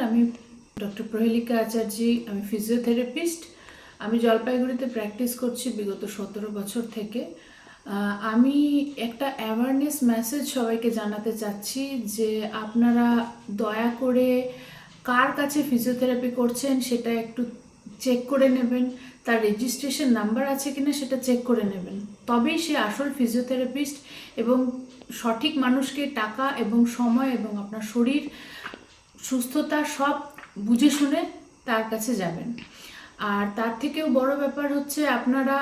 আমি ডক্টর প্রহেলিকা আচার্যি, আমি ফিজিওথেরাপিস্ট। আমি জলপাইগুড়িতে প্র্যাকটিস করছি বিগত 17 বছর থেকে। আমি একটা অ্যাওয়ারনেস মেসেজ সবাইকে জানাতে চাচ্ছি যে আপনারা দয়া করে কার কাছে ফিজিওথেরাপি করছেন সেটা একটু চেক করে নেবেন, তার রেজিস্ট্রেশন নাম্বার আছে কিনা সেটা চেক করে নেবেন, তবেই সে আসল ফিজিওথেরাপিস্ট এবং সঠিক মানুষকে টাকা এবং সময় এবং আপনার শরীর সুস্থতা সব বুঝে শুনে তার কাছে যাবেন। আর তার থেকেও বড় ব্যাপার হচ্ছে আপনারা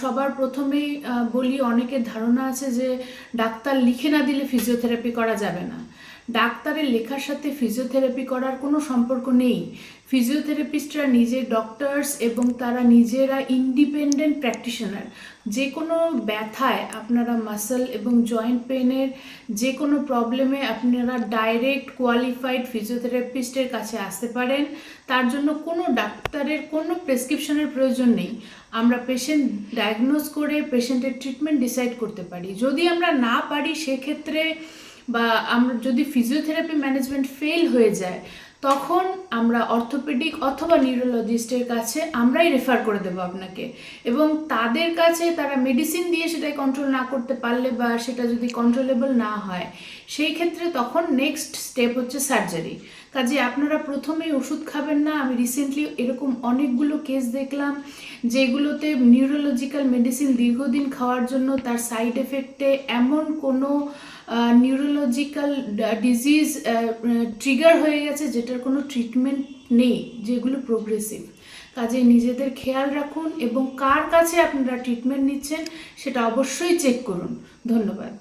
সবার প্রথমেই বলি, অনেকের ধারণা আছে যে ডাক্তার লিখে না দিলে ফিজিওথেরাপি করা যাবে না। ডাক্তারের লেখার সাথে ফিজিওথেরাপি করার কোনো সম্পর্ক নেই। ফিজিওথেরাপিস্টরা নিজে ডক্টরস এবং তারা নিজেরা ইন্ডিপেন্ডেন্ট প্র্যাকটিশনার। যে কোনো ব্যথায় আপনারা মাসল এবং জয়েন্ট পেনের যে কোনো প্রবলেমে আপনারা ডাইরেক্ট কোয়ালিফাইড ফিজিওথেরাপিস্টের কাছে আসতে পারেন। তার জন্য কোনো ডাক্তারের কোনো প্রেসক্রিপশনের প্রয়োজন নেই। আমরা পেশেন্ট ডায়াগনোজ করে পেশেন্টের ট্রিটমেন্ট ডিসাইড করতে পারি। যদি আমরা না পারি সেক্ষেত্রে বা আমরা যদি ফিজিওথেরাপি ম্যানেজমেন্ট ফেল হয়ে যায় তখন আমরা অর্থোপেডিক অথবা নিউরোলজিস্টের কাছে আমরাই রেফার করে দেবো আপনাকে, এবং তাদের কাছে তারা মেডিসিন দিয়ে সেটাই কন্ট্রোল না করতে পারলে বা সেটা যদি কন্ট্রোলেবল না হয় সেই ক্ষেত্রে তখন নেক্সট স্টেপ হচ্ছে সার্জারি। কাজে আপনারা প্রথমেই ওষুধ খাবেন না। আমি রিসেন্টলি এরকম অনেকগুলো কেস দেখলাম যেগুলোতে নিউরোলজিক্যাল মেডিসিন দীর্ঘদিন খাওয়ার জন্য তার সাইড এফেক্টে এমন কোনো নিউরোলজিক্যাল ডিজিজ ট্রিগার হয়ে গেছে যেটার কোনো ট্রিটমেন্ট নেই, যেগুলো প্রোগ্রেসিভ। কাজে নিজেদের খেয়াল রাখুন এবং কার কাছে আপনারা ট্রিটমেন্ট নিচ্ছেন সেটা অবশ্যই চেক করুন। ধন্যবাদ।